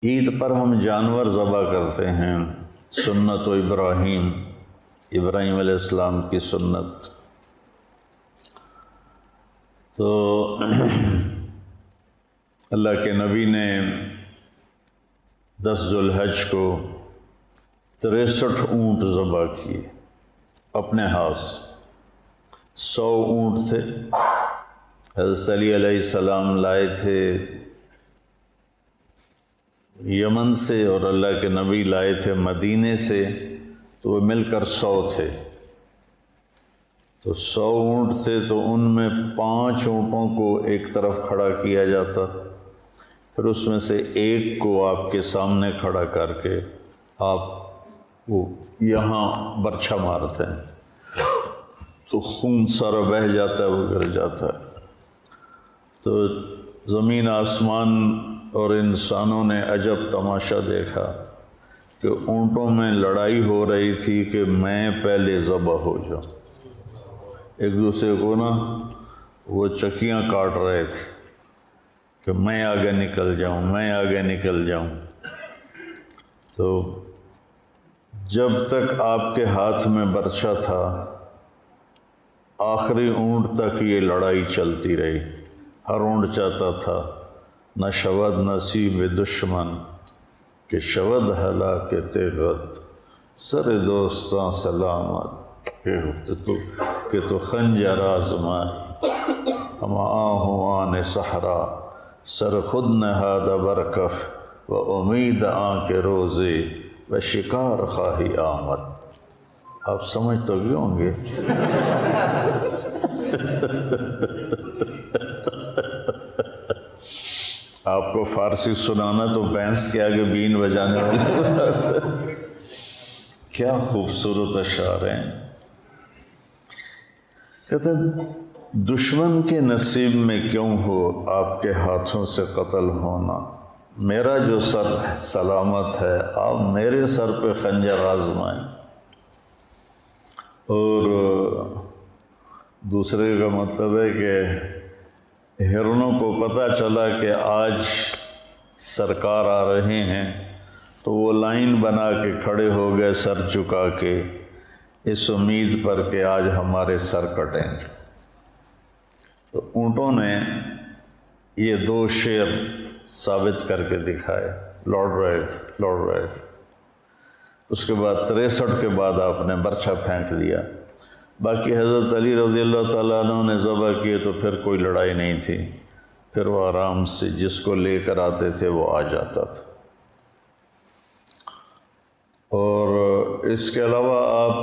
عید پر ہم جانور ذبح کرتے ہیں، سنت و ابراہیم علیہ السلام کی سنت۔ تو اللہ کے نبی نے 10 ذو الحج کو 63 اونٹ ذبح کیے اپنے ہاتھ سے۔ 100 اونٹ تھے، حضرت علی علیہ السلام لائے تھے یمن سے اور اللہ کے نبی لائے تھے مدینے سے، تو وہ مل کر 100 تھے۔ تو 100 اونٹ تھے تو ان میں 5 اونٹوں کو ایک طرف کھڑا کیا جاتا، پھر اس میں سے ایک کو آپ کے سامنے کھڑا کر کے آپ وہ یہاں برچھا مارتے ہیں تو خون سارا بہہ جاتا ہے، وہ گر جاتا ہے۔ تو زمین آسمان اور انسانوں نے عجب تماشا دیکھا کہ اونٹوں میں لڑائی ہو رہی تھی کہ میں پہلے ذبح ہو جاؤں۔ ایک دوسرے کو وہ چکیاں کاٹ رہے تھے کہ میں آگے نکل جاؤں، میں آگے نکل جاؤں۔ تو جب تک آپ کے ہاتھ میں برچھا تھا آخری اونٹ تک یہ لڑائی چلتی رہی۔ ہر اونٹ چاہتا تھا نہ شود نصیب دشمن کہ شود ہلاک تیغت، سر دوستاں سلامت کہ تو خنجر آزمائی، ہم آہوں آن صحرا سر خود نہاد برکف و امید آن کے روزے و شکار خواہی آمد۔ آپ سمجھ تو گئے ہوں گے۔ آپ کو فارسی سنانا تو بینس کے آگے بین بجانے والی بات ہے۔ کیا خوبصورت اشعار ہیں۔ کہتے ہیں دشمن کے نصیب میں کیوں ہو آپ کے ہاتھوں سے قتل ہونا، میرا جو سر سلامت ہے آپ میرے سر پہ خنجر آزمائیں۔ اور دوسرے کا مطلب ہے کہ ہرنوں کو پتہ چلا کہ آج سرکار آ رہے ہیں تو وہ لائن بنا کے کھڑے ہو گئے سر چکا کے، اس امید پر کہ آج ہمارے سر کٹیں گے۔ تو اونٹوں نے یہ 2 شعر ثابت کر کے دکھائے، لوٹ رہے تھے۔ اس کے بعد 63 کے بعد آپ نے برچھا پھینک دیا۔ باقی حضرت علی رضی اللہ تعالیٰ عنہ نے ذبح کیے تو پھر کوئی لڑائی نہیں تھی، پھر وہ آرام سے جس کو لے کر آتے تھے وہ آ جاتا تھا۔ اور اس کے علاوہ آپ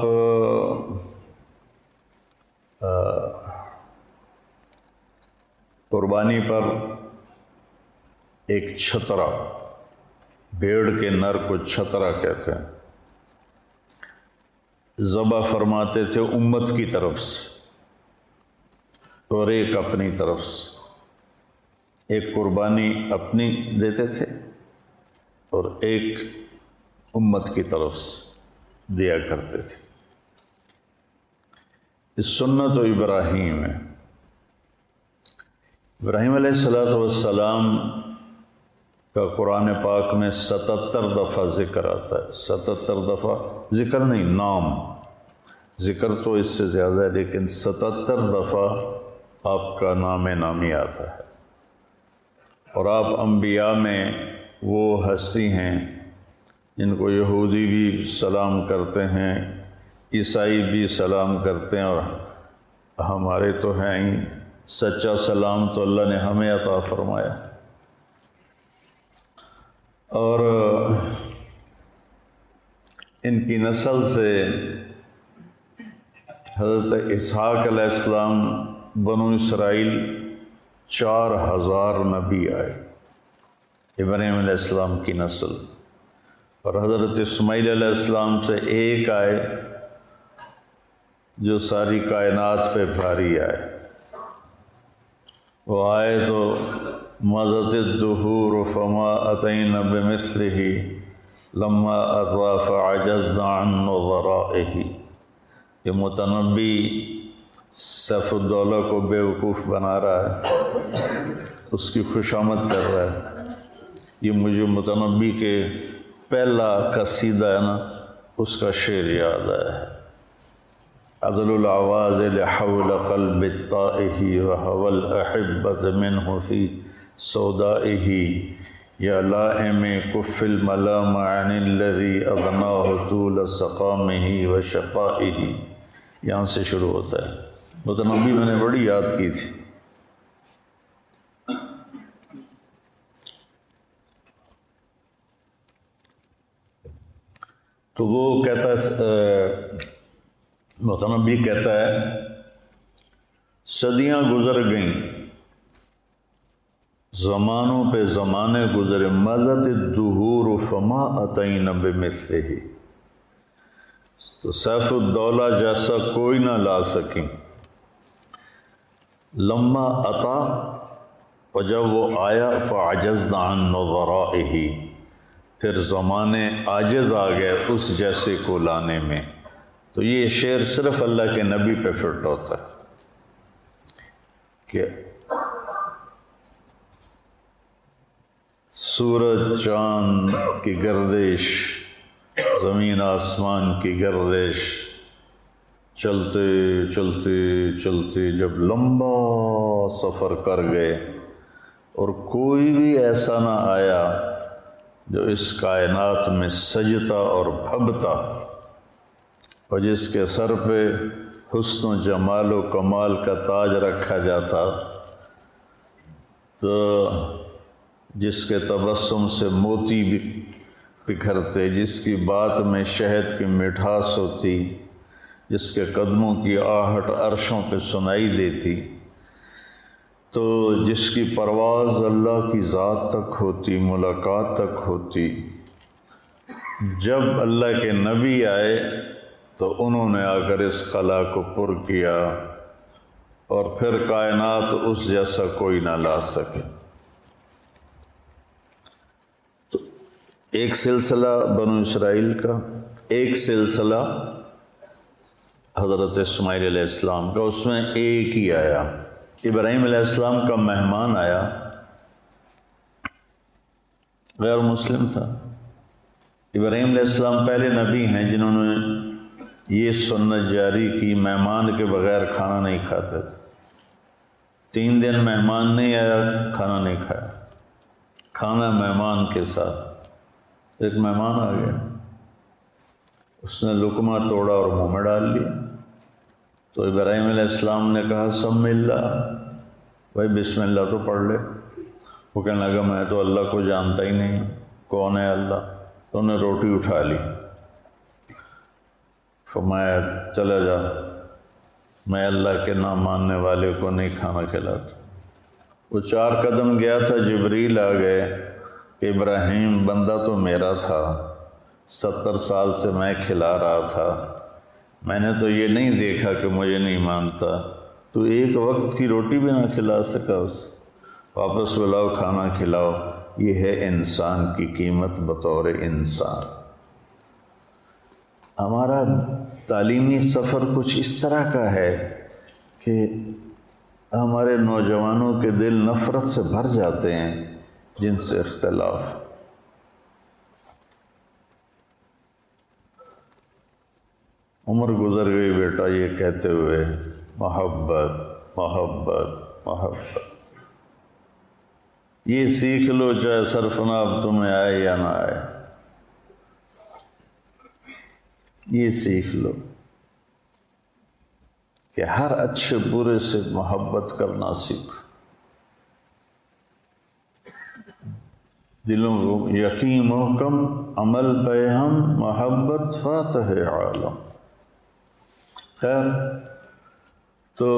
قربانی پر ایک چھترا، بھیڑ کے نر کو چھترا کہتے ہیں، ذبح فرماتے تھے امت کی طرف سے اور ایک اپنی طرف سے۔ ایک قربانی اپنی دیتے تھے اور ایک امت کی طرف سے دیا کرتے تھے۔ اس سنت و ابراہیم ہے۔ ابراہیم علیہ السلام کا قرآن پاک میں 77 دفعہ ذکر آتا ہے۔ 77 دفعہ ذکر نہیں، نام، ذکر تو اس سے زیادہ ہے، لیکن 77 دفعہ آپ کا نام نامی آتا ہے۔ اور آپ انبیاء میں وہ ہستی ہیں جن کو یہودی بھی سلام کرتے ہیں، عیسائی بھی سلام کرتے ہیں، اور ہمارے تو ہیں ہی سچا سلام تو اللہ نے ہمیں عطا فرمایا۔ اور ان کی نسل سے حضرت اسحاق علیہ السلام، بنو اسرائیل 4000 نبی آئے ابراہیم علیہ السلام کی نسل، اور حضرت اسماعیل علیہ السلام سے ایک آئے جو ساری کائنات پہ بھاری آئے۔ وہ آئے تو مضت الدہور فما اتینا بمثلہ لما اطوا فعجزنا عن نظرائہ۔ یہ متنبی سیف الدولہ کو بیوقوف بنا رہا ہے، اس کی خوشامد کر رہا ہے۔ یہ مجھے متنبی کے پہلا قصیدہ ہے نا، اس کا شعر یاد آیا ہے۔ ازل العواز لحول قلب الطائه وهوى الأحبة منه في سودائه یا لائم کف الملام عن الذي اغناه طول سقامه وشقائه، یہاں سے شروع ہوتا ہے۔ متنبی میں نے بڑی یاد کی تھی۔ تو وہ کہتا ہے، متنبی کہتا ہے، صدیاں گزر گئیں، زمانوں پہ زمانے گزرے، مضت الدہور فما اتین بمثلہ، تو سیف الدولہ جیسا کوئی نہ لا سکیں۔ لما اتا، اور جب وہ آیا، فعجزنا عن نظرائہ، پھر زمانے عاجز آ گئے اس جیسے کو لانے میں۔ تو یہ شعر صرف اللہ کے نبی پہ فٹ ہوتا ہے کہ سورج چاند کی گردش، زمین آسمان کی گردش، چلتے چلتے چلتے جب لمبا سفر کر گئے اور کوئی بھی ایسا نہ آیا جو اس کائنات میں سجتا اور بھبتا، اور جس کے سر پہ حسن و جمال و کمال کا تاج رکھا جاتا، تو جس کے تبسم سے موتی بھی بکھرتے، جس کی بات میں شہد کی مٹھاس ہوتی، جس کے قدموں کی آہٹ عرشوں پہ سنائی دیتی، تو جس کی پرواز اللہ کی ذات تک ہوتی، ملاقات تک ہوتی، جب اللہ کے نبی آئے تو انہوں نے آ کر اس خلا کو پر کیا، اور پھر کائنات اس جیسا کوئی نہ لا سکے۔ تو ایک سلسلہ بنو اسرائیل کا، ایک سلسلہ حضرت اسماعیل علیہ السلام کا، اس میں ایک ہی آیا۔ ابراہیم علیہ السلام کا مہمان آیا، غیر مسلم تھا۔ ابراہیم علیہ السلام پہلے نبی ہیں جنہوں نے یہ سنت جاری کی، مہمان کے بغیر کھانا نہیں کھاتے تھے۔ 3 دن مہمان نہیں آیا، کھانا نہیں کھایا، کھانا مہمان کے ساتھ۔ ایک مہمان آ گیا، اس نے لقمہ توڑا اور منہ میں ڈال لیا، تو ابراہیم علیہ السلام نے کہا سم اللہ، بھائی بسم اللہ تو پڑھ لے۔ وہ کہنے لگا میں تو اللہ کو جانتا ہی نہیں ہوں، کون ہے اللہ؟ تو انہوں نے روٹی اٹھا لی، فرمایا چلا جا، میں اللہ کے نہ ماننے والے کو نہیں کھانا کھلاتا۔ وہ 4 قدم گیا تھا، جبریل آ گئے کہ ابراہیم بندہ تو میرا تھا، 70 سال سے میں کھلا رہا تھا، میں نے تو یہ نہیں دیکھا کہ مجھے نہیں مانتا، تو ایک وقت کی روٹی بھی نہ کھلا سکا اسے، واپس بلاؤ کھانا کھلاؤ۔ یہ ہے انسان کی قیمت بطور انسان۔ ہمارا تعلیمی سفر کچھ اس طرح کا ہے کہ ہمارے نوجوانوں کے دل نفرت سے بھر جاتے ہیں، جن سے اختلاف۔ عمر گزر گئی بیٹا یہ کہتے ہوئے محبت محبت محبت، یہ سیکھ لو چاہے سرفناب تمہیں آئے یا نہ آئے، یہ سیکھ لو کہ ہر اچھے برے سے محبت کرنا سیکھو، دلوں کو یقین محکم، عمل بہم، محبت فاتح عالم۔ خیر، تو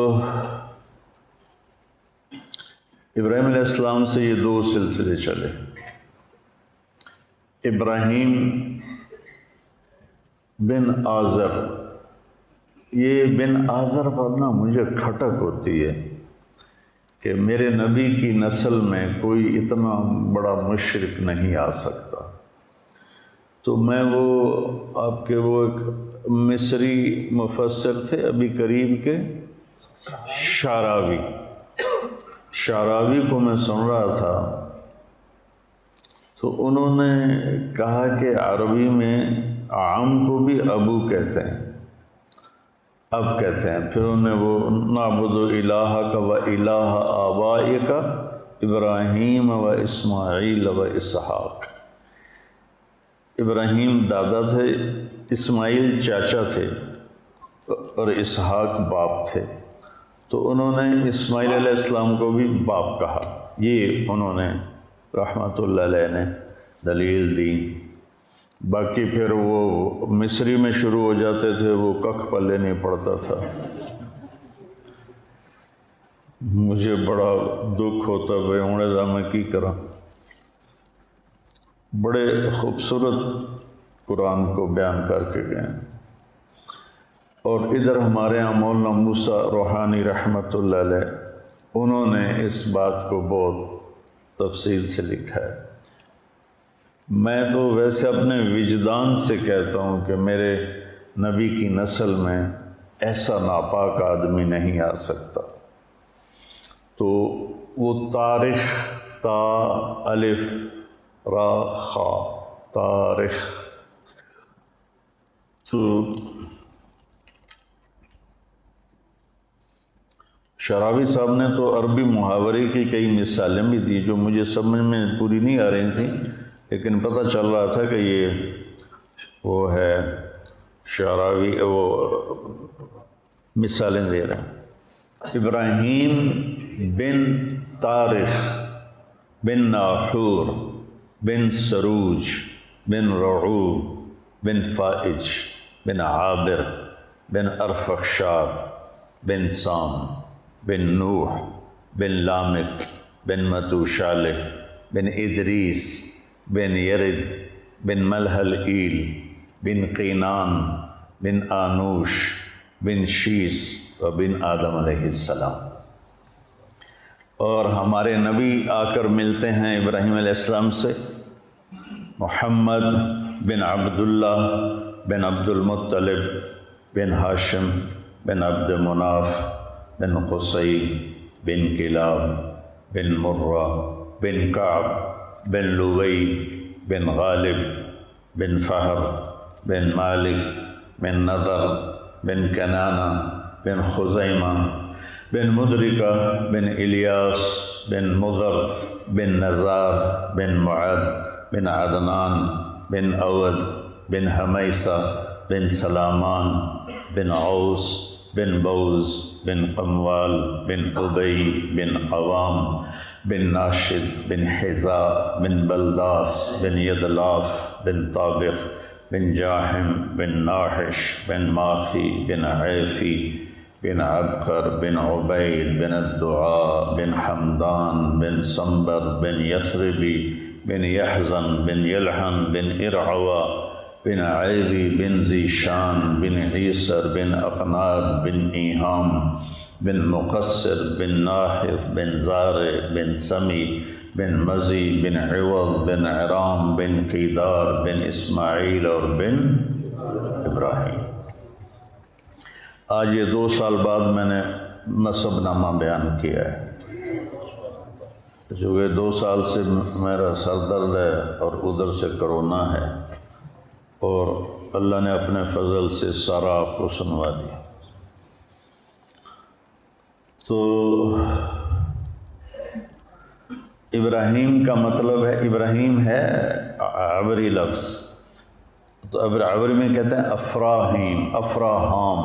ابراہیم علیہ السلام سے یہ 2 سلسلے چلے۔ ابراہیم بن آزر، یہ بن آزر پر نا مجھے کھٹک ہوتی ہے کہ میرے نبی کی نسل میں کوئی اتنا بڑا مشرک نہیں آ سکتا۔ تو میں وہ آپ کے وہ ایک مصری مفسر تھے ابھی قریب کے، شعراوی کو میں سن رہا تھا تو انہوں نے کہا کہ عربی میں عام کو بھی ابو کہتے ہیں، اب کہتے ہیں۔ پھر انہوں نے وہ نعبد الہک و الہ آبائک ابراہیم و اسماعیل و اسحاق۔ ابراہیم دادا تھے، اسماعیل چاچا تھے، اور اسحاق باپ تھے، تو انہوں نے اسماعیل علیہ السلام کو بھی باپ کہا۔ یہ انہوں نے رحمۃ اللہ علیہ نے دلیل دی۔ باقی پھر وہ مصری میں شروع ہو جاتے تھے، وہ ککھ پلے نہیں پڑتا تھا۔ مجھے بڑا دکھ ہوتا بھائی ہوں دا میں کی کرا۔ بڑے خوبصورت قرآن کو بیان کر کے گئے۔ اور ادھر ہمارے یہاں مولانا موسیٰ روحانی رحمۃ اللہ علیہ، انہوں نے اس بات کو بہت تفصیل سے لکھا ہے۔ میں تو ویسے اپنے وجدان سے کہتا ہوں کہ میرے نبی کی نسل میں ایسا ناپاک آدمی نہیں آ سکتا۔ تو وہ تاریخ، تا الف را خا، تاریخ، تو شعراوی صاحب نے تو عربی محاورے کی کئی مثالیں بھی دی جو مجھے سمجھ میں پوری نہیں آ رہی تھیں، لیکن پتہ چل رہا تھا کہ یہ وہ ہے شعراوی، وہ مثالیں دے رہے ہیں۔ ابراہیم بن طارخ بن ناحور بن سروج بن رعوب بن فائج بن عابر بن ارفخشاد بن سام بن نوح بن لامک بن متوشالح بن ادریس بن یرد بن ملحل ایل بن قینان بن آنوش بن شیس و بن آدم علیہ السلام۔ اور ہمارے نبی آ کر ملتے ہیں ابراہیم علیہ السلام سے، محمد بن عبداللہ بن عبد المطلب بن ہاشم بن عبد مناف بن قصی بن کلاب بن مرہ بن کعب بن لوی بن غالب بن فہر بن مالک بن نضر بن کنانہ بن خزیمہ بن مدرکہ بن الیاس بن مضر بن نزار بن معد بن عدنان بن اود بن حمیسہ بن سلامان بن عوس بن بوز بن قموال بن ابی بن عوام بن ناشد بن حذاء بن بلداس بن یدلاف بن طابخ بن جاحم بن ناحش بن ماخی بن عیفی بن عبقر بن عبید بن الدعاء بن حمدان بن سنبر بن یثربی بن یحزن بن یلحن بن ارعوا بن عیدی بن ذیشان بن عیسر بن اقناد بن ایہام بن مقصر بن ناحف بن زارع بن سمی بن مزی بن عوض بن عرام بن قیدار بن اسماعیل اور بن ابراہیم۔ آج یہ 2 سال بعد میں نے نسب نامہ بیان کیا ہے، چونکہ 2 سال سے میرا سر درد ہے اور ادھر سے کرونا ہے، اور اللہ نے اپنے فضل سے سارا آپ کو سنوا دیا۔ تو ابراہیم کا مطلب ہے، ابراہیم ہے عبری لفظ، تو عبری میں کہتے ہیں افراہیم، افراہام،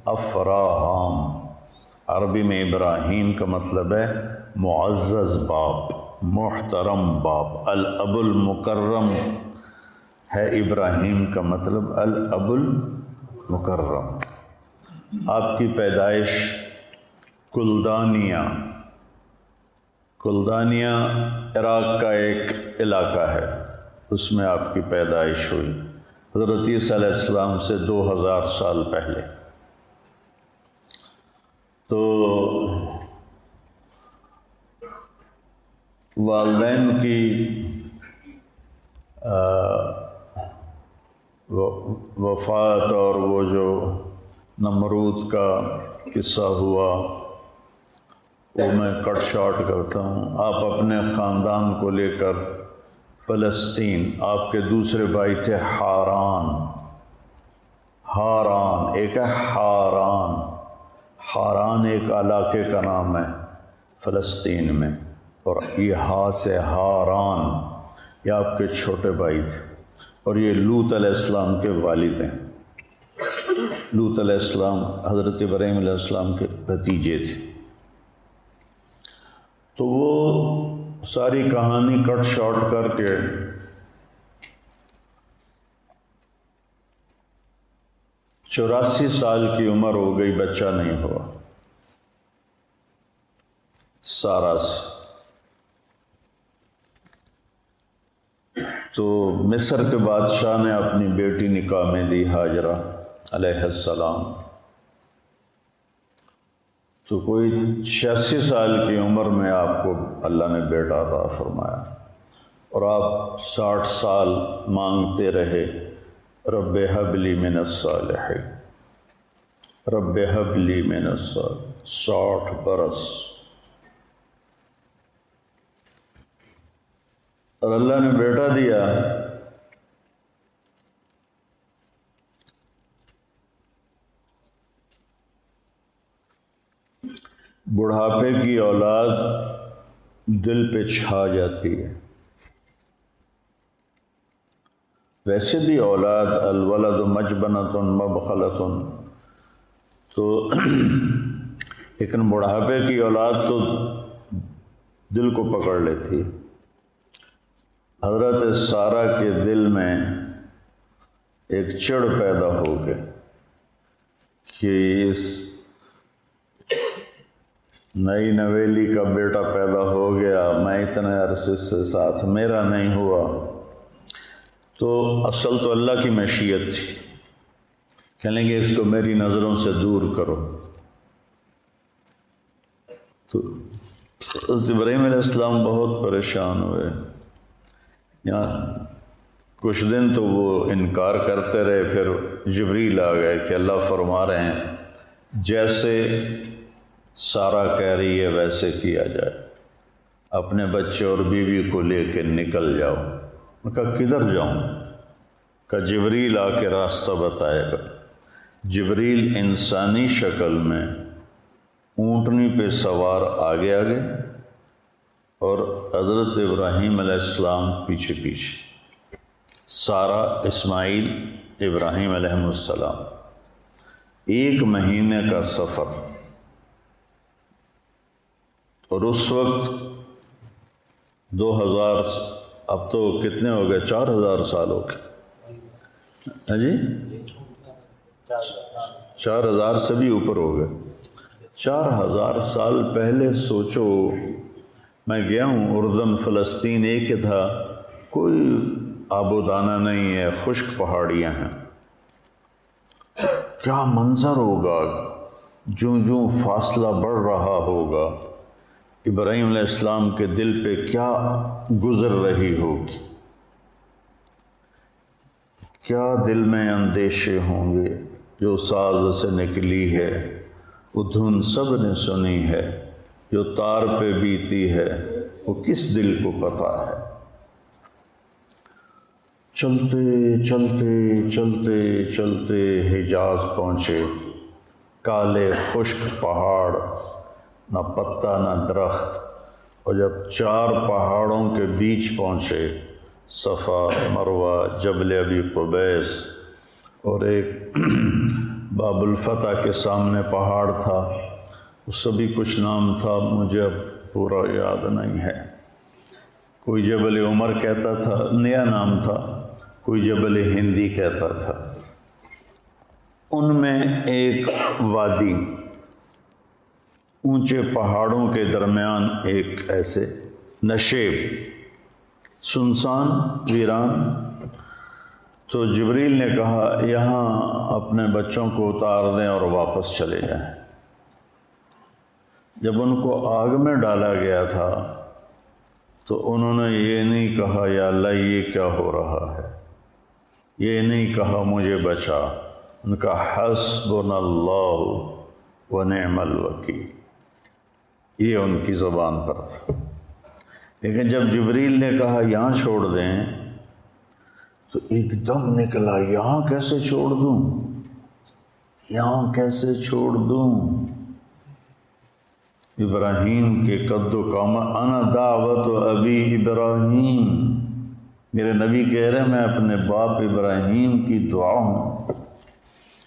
افراہام۔ عربی میں ابراہیم کا مطلب ہے معزز باپ، محترم باپ۔ الاب المکرم ہے ابراہیم کا مطلب، الاب المکرم۔ آپ کی پیدائش کلدانیہ، کلدانیہ عراق کا ایک علاقہ ہے، اس میں آپ کی پیدائش ہوئی حضرت عیسیٰ علیہ السلام سے 2000 سال پہلے۔ تو والدین کی وفات اور وہ جو نمرود کا قصہ ہوا وہ میں کٹ شارٹ کرتا ہوں۔ آپ اپنے خاندان کو لے کر فلسطین، آپ کے دوسرے بھائی تھے حاران، حاران ایک ہے حاران، حاران ایک علاقے کا نام ہے فلسطین میں، اور یہ ہا سے حاران، یہ آپ کے چھوٹے بھائی تھے، اور یہ لوط علیہ السلام کے والد ہیں۔ لوط علیہ السلام حضرت ابراہیم علیہ السلام کے بھتیجے تھے۔ تو وہ ساری کہانی کٹ شارٹ کر کے 84 سال کی عمر ہو گئی، بچہ نہیں ہوا سارا سے۔ تو مصر کے بادشاہ نے اپنی بیٹی نکاح میں دی، ہاجرہ علیہ السلام۔ تو کوئی 86 سال کی عمر میں آپ کو اللہ نے بیٹا عطا فرمایا، اور آپ 60 سال مانگتے رہے، رب ہب لی من الصالحین، رب ہب لی من الصالحین، 60 برس۔ اور اللہ نے بیٹا دیا۔ بڑھاپے کی اولاد دل پہ چھا جاتی ہے۔ ویسے بھی اولاد الولد مجبنۃ مبخلۃ، تو لیکن بڑھاپے کی اولاد تو دل کو پکڑ لیتی ہے۔ حضرت سارہ کے دل میں ایک چڑ پیدا ہو گئی کہ اس نئی نویلی کا بیٹا پیدا ہو گیا، میں اتنے عرصے سے ساتھ میرا نہیں ہوا۔ تو اصل تو اللہ کی مشیت تھی، کہنے گے اس کو میری نظروں سے دور کرو۔ تو حضرت ابراہیم علیہ السلام بہت پریشان ہوئے۔ یہاں کچھ دن تو وہ انکار کرتے رہے، پھر جبریل آ گئے کہ اللہ فرما رہے ہیں جیسے سارہ کہہ رہی ہے ویسے کیا جائے، اپنے بچے اور بیوی کو لے کے نکل جاؤ۔ میں کہا کدھر جاؤں؟ کہ جبریل آ کے راستہ بتائے گا۔ جبریل انسانی شکل میں اونٹنی پہ سوار آگے آگے، اور حضرت ابراہیم علیہ السلام پیچھے پیچھے، سارہ، اسماعیل، ابراہیم علیہ السلام، 1 مہینے کا سفر۔ اور اس وقت 2000، اب تو کتنے ہو گئے، 4000 سال ہو گئے، ہاں جی، 4000 سے بھی اوپر ہو گئے۔ 4000 سال پہلے سوچو، میں گیا ہوں اردن، فلسطین ایک ہی تھا، کوئی آب و دانہ نہیں ہے، خشک پہاڑیاں ہیں۔ کیا منظر ہوگا، جوں جوں فاصلہ بڑھ رہا ہوگا، ابراہیم علیہ السلام کے دل پہ کیا گزر رہی ہوگی، کیا دل میں اندیشے ہوں گے۔ جو ساز سے نکلی ہے وہ دھن سب نے سنی ہے، جو تار پہ بیتی ہے وہ کس دل کو پتہ ہے۔ چلتے چلتے چلتے چلتے حجاز پہنچے، کالے خشک پہاڑ، نہ پتا نہ درخت، اور جب 4 پہاڑوں کے بیچ پہنچے، صفا، مروہ، جبل ابی قبیس، اور ایک باب الفتح کے سامنے پہاڑ تھا، اس سے بھی کچھ نام تھا، مجھے اب پورا یاد نہیں ہے۔ کوئی جبل عمر کہتا تھا، نیا نام تھا، کوئی جبل ہندی کہتا تھا۔ ان میں ایک وادی، اونچے پہاڑوں کے درمیان ایک ایسے نشیب، سنسان، ویران۔ تو جبریل نے کہا یہاں اپنے بچوں کو اتار دیں اور واپس چلے جائیں۔ جب ان کو آگ میں ڈالا گیا تھا تو انہوں نے یہ نہیں کہا یا اللہ یہ کیا ہو رہا ہے، یہ نہیں کہا مجھے بچا، ان کا حسبنا اللہ ونعم الوکیل، یہ ان کی زبان پر تھا۔ لیکن جب جبریل نے کہا یہاں چھوڑ دیں تو ایک دم نکلا، یہاں کیسے چھوڑ دوں، یہاں کیسے چھوڑ دوں؟ ابراہیم کے قد و قامت، انا دعوت ابی ابراہیم، میرے نبی کہہ رہے ہیں میں اپنے باپ ابراہیم کی دعا ہوں،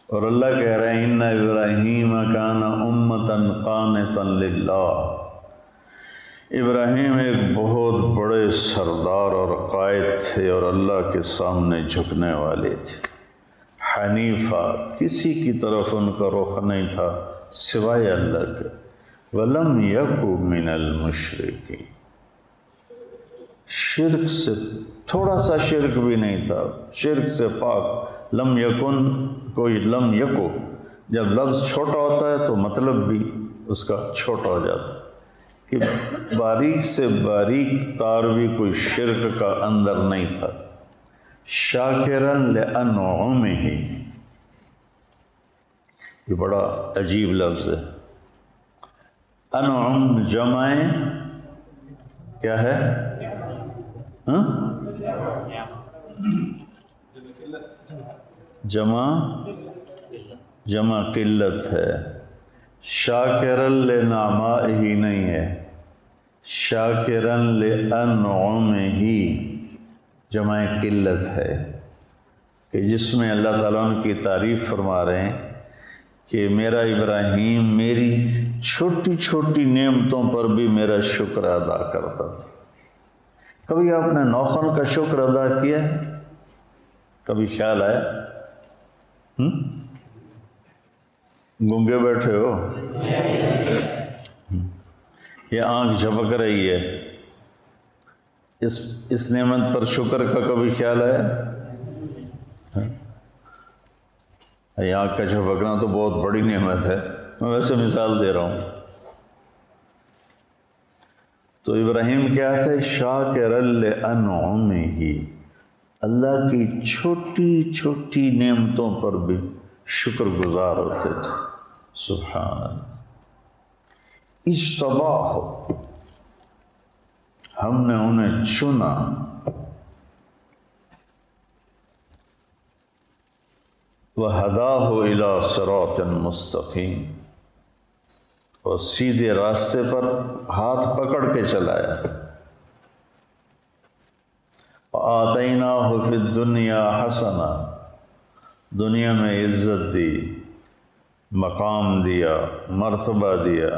اور اللہ کہہ رہے ہیں ان ابراہیم کان امتا قانتا للہ، ابراہیم ایک بہت بڑے سردار اور قائد تھے اور اللہ کے سامنے جھکنے والے تھے، حنیفہ، کسی کی طرف ان کا رخ نہیں تھا سوائے اللہ کے، وَلَمْ يَكُ مِنَ الْمُشْرِكِينَ، شرک سے تھوڑا سا شرک بھی نہیں تھا، شرک سے پاک، لم یکن، کوئی لم یکو، جب لفظ چھوٹا ہوتا ہے تو مطلب بھی اس کا چھوٹا ہو جاتا ہے، کہ باریک سے باریک تار بھی کوئی شرک کا اندر نہیں تھا، شاکرن لانعمہ، یہ بڑا عجیب لفظ ہے، انعم جمع کیا ہے؟ جمع قلت ہے، شاکرن لنعمائہ نہیں ہے، شاکرن لانعمہ جمع قلت ہے، کہ جس میں اللہ تعالیٰ ان کی تعریف فرما رہے ہیں کہ میرا ابراہیم میری چھوٹی چھوٹی نعمتوں پر بھی میرا شکر ادا کرتا تھا۔ کبھی آپ نے نوخن کا شکر ادا کیا ہے؟ کبھی خیال آیا؟ گنگے بیٹھے ہو؟ یہ آنکھ جھپک رہی ہے، اس نعمت پر شکر کا کبھی خیال آیا؟ یہ آنکھ کا جھپکنا تو بہت بڑی نعمت ہے، میں ویسے مثال دے رہا ہوں۔ تو ابراہیم کیا تھے؟ شاکرن لانعمہ، اللہ کی چھوٹی چھوٹی نعمتوں پر بھی شکر گزار ہوتے تھے، سبحان اللہ۔ اجتباہ، ہم نے انہیں چنا، وَهَدَاهُ إِلَىٰ صِرَاطٍ مُسْتَقِيمٍ، اور سیدھے راستے پر ہاتھ پکڑ کے چلایا، وَآتَيْنَاهُ فِي الدُّنْيَا حَسَنًا، دنیا میں عزت دی، مقام دیا، مرتبہ دیا،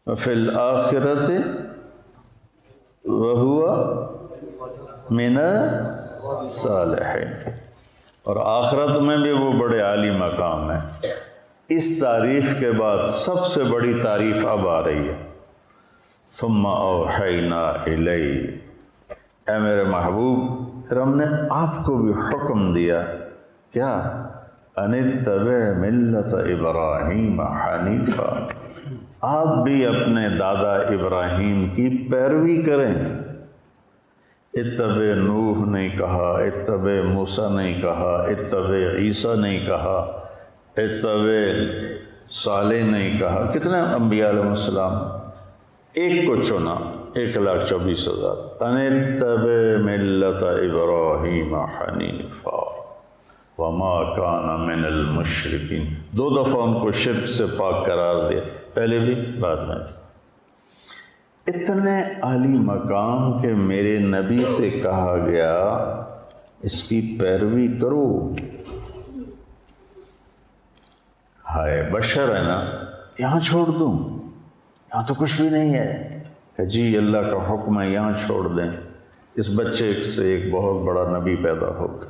وَفِي الْآخِرَةِ وَهُوَ مِنَ الصَّالِحِينَ، اور آخرت میں بھی وہ بڑے عالی مقام ہے۔ اس تعریف کے بعد سب سے بڑی تعریف اب آ رہی ہے، ثُمَّ أَوْحَيْنَا إِلَيْهِ، اے میرے محبوب پھر ہم نے آپ کو بھی حکم دیا، کیا؟ أَنِ اتَّبِعْ مِلَّةَ إِبْرَاهِيمَ حَنِيفًا، آپ بھی اپنے دادا ابراہیم کی پیروی کریں۔ اتبع نوح نہیں کہا، اتبع موسیٰ نہیں کہا، اتبع عیسیٰ نہیں کہا، اتبع صالح نہیں کہا، کتنے انبیاء علیہ السلام، ایک کو چنا، 1,24,000، ان اتبع ملت ابراہیم حنیفا وما کان من المشرکین، 2 دفعہ ان کو شرک سے پاک قرار دیا، پہلے بھی بعد میں بھی۔ اتنے عالی مقام کہ میرے نبی سے کہا گیا اس کی پیروی کرو، ہائے بشر ہے نا، یہاں چھوڑ دوں، یہاں تو کچھ بھی نہیں ہے، کہ جی اللہ کا حکم ہے یہاں چھوڑ دیں، اس بچے سے ایک بہت بڑا نبی پیدا ہوگا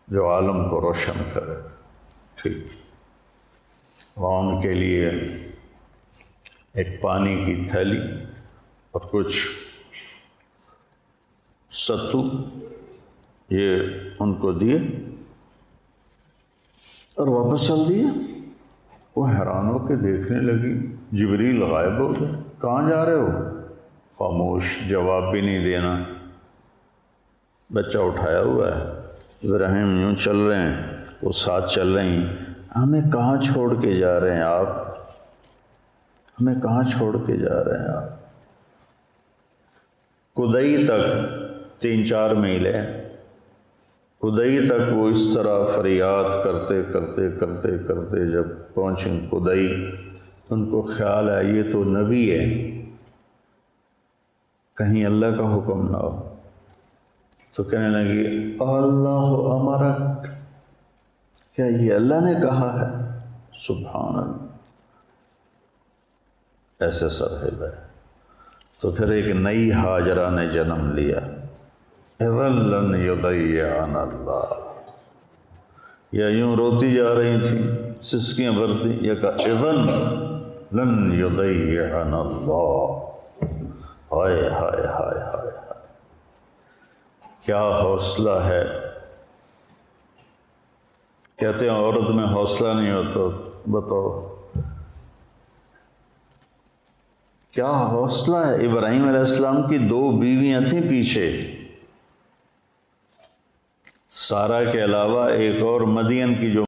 جو عالم کو روشن کرے، ٹھیک، وہاں ان کے لیے ایک پانی کی تھیلی اور کچھ ستو یہ ان کو دیے اور واپس چل دیے۔ وہ حیران ہو کے دیکھنے لگی، جبریل غائب ہو گئے، کہاں جا رہے ہو؟ خاموش، جواب بھی نہیں دینا، بچہ اٹھایا ہوا ہے، ابراہیم یوں چل رہے ہیں، وہ ساتھ چل رہی ہیں، ہمیں کہاں چھوڑ کے جا رہے ہیں آپ؟ ہمیں کہاں چھوڑ کے جا رہے ہیں آپ؟ کدئی تک 3-4 میل ہے، کدئی تک وہ اس طرح فریاد کرتے کرتے کرتے کرتے جب پہنچیں کدئی، ان کو خیال ہے یہ تو نبی ہے، کہیں اللہ کا حکم نہ ہو، تو کہنے لگی اللہ امرک، کیا یہ اللہ نے کہا ہے؟ سبحان اللہ، ایسے سر ہلا ہے۔ تو پھر ایک نئی ہاجرہ نے جنم لیا، اذن لن یضیعنا اللہ، یا یوں روتی جا رہی تھیں، سسکیاں بھرتی، یا کہا اذن لن یضیعنا اللہ، ہائے ہائے ہائے ہائے، کیا حوصلہ ہے۔ کہتے ہیں عورت میں حوصلہ نہیں ہوتا، بتاؤ کیا حوصلہ ہے۔ ابراہیم علیہ السلام کی 2 بیویاں تھیں پیچھے، سارہ کے علاوہ ایک اور مدین کی جو